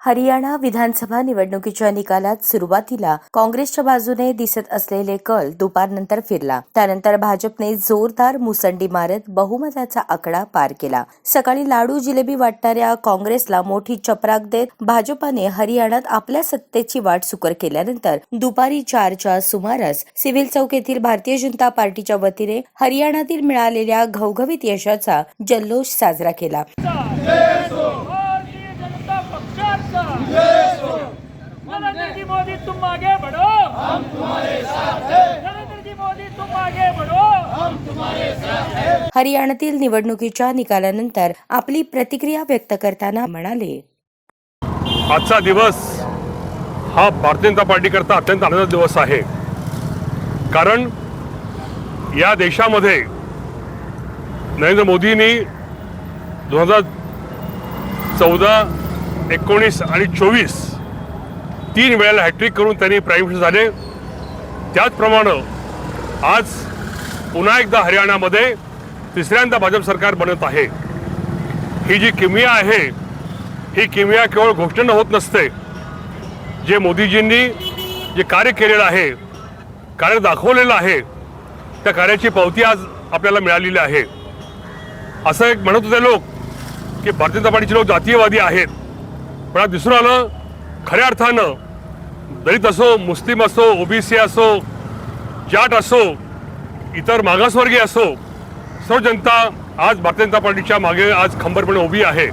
हरियाणा विधानसभा निवडणुकीच्या निकालात सुरुवातीला काँग्रेसच्या बाजूने दिसत असलेले कल दुपारनंतर फिरला। त्यानंतर भाजपने जोरदार मुसंडी मारत बहुमताचा आकडा पार केला। सकाळी लाडू जिलेबी वाटणाऱ्या काँग्रेसला मोठी चपराक देत भाजपाने हरियाणात आपल्या सत्तेची वाट सुकर केल्यानंतर दुपारी 4च्या सुमारास सिव्हिल चौक येथील भारतीय जनता पार्टीच्या वतीने हरियाणातील मिळालेल्या घवघवीत यशाचा जल्लोष साजरा केला। नरेंद्र जी मोदी तुम आगे बढ़ो, हम तुम्हारे साथ हैं। नरेंद्र जी मोदी तुम आगे बढ़ो, हम तुम्हारे साथ हैं। हरियाणातील निवडणुकीच्या निकालानंतर आपली प्रतिक्रिया व्यक्त करताना म्हणाले, आजचा दिवस हा भारतीय जनता पार्टी करता अत्यंत आनंदाचा दिवस आहे। कारण या देशामध्ये नरेंद्र मोदींनी 2014, 19 आणि 24 तीन वेळेला हॅट्रिक करून त्यांनी प्राईम मिनिस्टर झाले। त्याचप्रमाणे आज पुन्हा एकदा हरियाणामध्ये तिसऱ्यांदा भाजप सरकार बनत आहे। ही जी किमया आहे ही किमया केवळ घोषणेनं होत नसते। जे मोदीजींनी जे कार्य केलेलं आहे, कार्य दाखवलेलं आहे, त्या कार्याची पावती आज आपल्याला मिळालेली आहे। असं एक म्हणत होते लोक की भारतीय जनता पार्टीचे लोक जातीयवादी आहेत, पण आज दिसून आलं खऱ्या अर्थानं दलित असो, मुस्लिम असो, ओबीसी असो, जाट असो, इतर मागासवर्गीय असो, सर्व जनता आज भारतीय जनता पार्टीच्या मागे आज खंबीरपणे उभी आहे।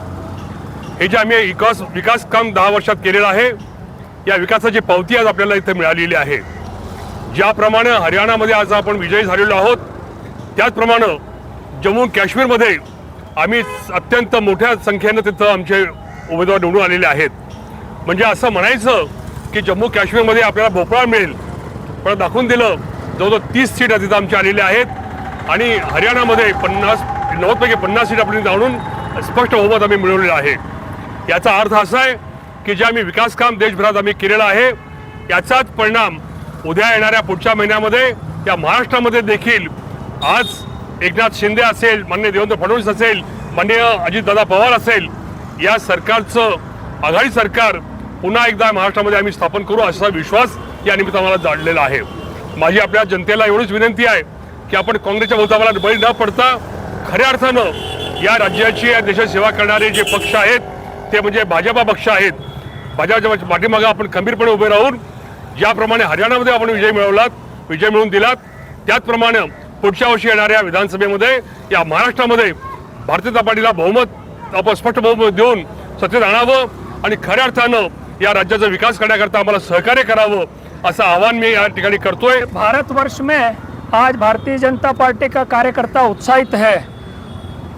हे जे आम्ही विकास काम 10 वर्षात केलेलं आहे, या विकासाची पावती आज आपल्याला इथे मिळालेली आहे। ज्याप्रमाणे हरियाणामध्ये आज आपण विजयी झालेलो आहोत, त्याचप्रमाणे जम्मू काश्मीरमध्ये आम्ही अत्यंत मोठ्या संख्येनं तिथं आमचे उमेदवार निवडून आलेले आहेत। म्हणजे असं म्हणायचं की जम्मू काश्मीरमध्ये आपल्याला भोपळा मिळेल, पण दाखवून दिलं जवळजवळ 30 सीट तिथं आमच्या आलेल्या आहेत आणि हरियाणामध्ये 90 पैकी 50 सीट आपली जाणून स्पष्ट बहुमत आम्ही मिळवलेलं आहे। याचा अर्थ असा आहे की जे आम्ही विकास काम देशभरात आम्ही केलेलं आहे, याचाच परिणाम उद्या येणाऱ्या पुढच्या महिन्यामध्ये या महाराष्ट्रामध्ये देखील आज एकनाथ शिंदे असेल, माननीय देवेंद्र फडणवीस असेल, माननीय अजितदादा पवार असेल, या सरकारचं आघाडी सरकार पुन्हा एकदा महाराष्ट्रामध्ये आम्ही स्थापन करू असा विश्वास या निमित्त आम्हाला जाणलेला आहे। माझी आपल्या जनतेला एवढीच विनंती आहे की आपण काँग्रेसच्या भोवतावाला बळी न पडता खऱ्या अर्थानं या राज्याची, या देशाची सेवा करणारे जे पक्ष आहेत ते म्हणजे भाजपा पक्ष आहेत। भाजपच्या पाठीमागे आपण खंबीरपणे उभे राहून ज्याप्रमाणे हरियाणामध्ये आपण विजय मिळवून दिलात, त्याचप्रमाणे पुढच्या वर्षी येणाऱ्या विधानसभेमध्ये या महाराष्ट्रामध्ये भारतीय जनता पार्टीला स्पष्ट बहुमत देऊन सत्तेत आणावं आणि खऱ्या अर्थानं या राज्याचा विकास करण्याकरता आम्हाला सहकार्य करावं असं आवाहन मी या ठिकाणी करतोय। भारतवर्ष में आज भारतीय जनता पार्टी का कार्यकर्ता उत्साहित है।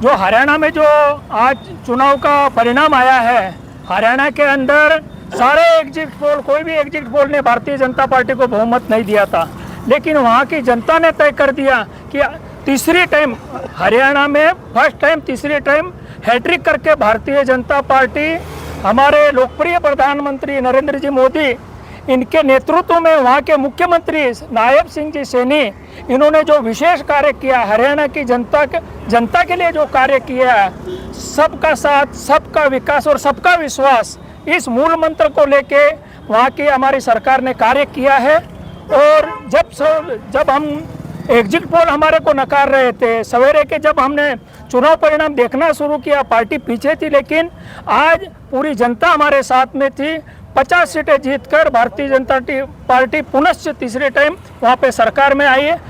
जो हरियाणा में जो आज चुनाव का परिणाम आया है, हरियाणा के अंदर सारे एग्जिट पोल, कोई भी एग्जिट पोल ने भारतीय जनता पार्टी को बहुमत नहीं दिया था, लेकिन वहाँ की जनता ने तय कर दिया कि तीसरी टाइम हरियाणा में फर्स्ट टाइम तीसरी टाइम हैट्रिक करके भारतीय जनता पार्टी, हमारे लोकप्रिय प्रधानमंत्री नरेंद्र जी मोदी, इनके नेतृत्व में वहाँ के मुख्यमंत्री नायब सिंह जी सैनी, इन्होंने जो विशेष कार्य किया, हरियाणा की जनता के लिए जो कार्य किया, सबका साथ, सबका विकास और सबका विश्वास, इस मूल मंत्र को लेके वहाँ की हमारी सरकार ने कार्य किया है। और जब हम एग्जिट पोल हमारे को नकार रहे थे, सवेरे के जब हमने चुनाव परिणाम देखना शुरू किया, पार्टी पीछे थी, लेकिन आज पूरी जनता हमारे साथ में थी। 50 सीटें जीतकर भारतीय जनता पार्टी पुनश्च तीसरे टाइम वहाँ पे सरकार में आई है।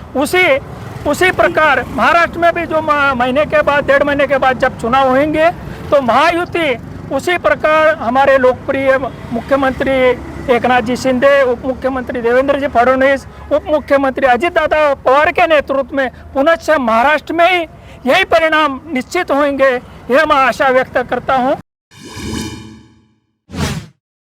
उसी प्रकार महाराष्ट्र में भी जो महीने के बाद, 1.5 महीने के बाद जब चुनाव होंगे तो महायुति, उसी प्रकार हमारे लोकप्रिय मुख्यमंत्री एकनाथ जी शिंदे, उप मुख्यमंत्री देवेंद्र जी फडणवीस, उप मुख्यमंत्री अजितदादा पवार के नेतृत्व में पुनश्च महाराष्ट्र में ही यही परिणाम निश्चित होंगे, यह मैं आशा व्यक्त करता हूँ।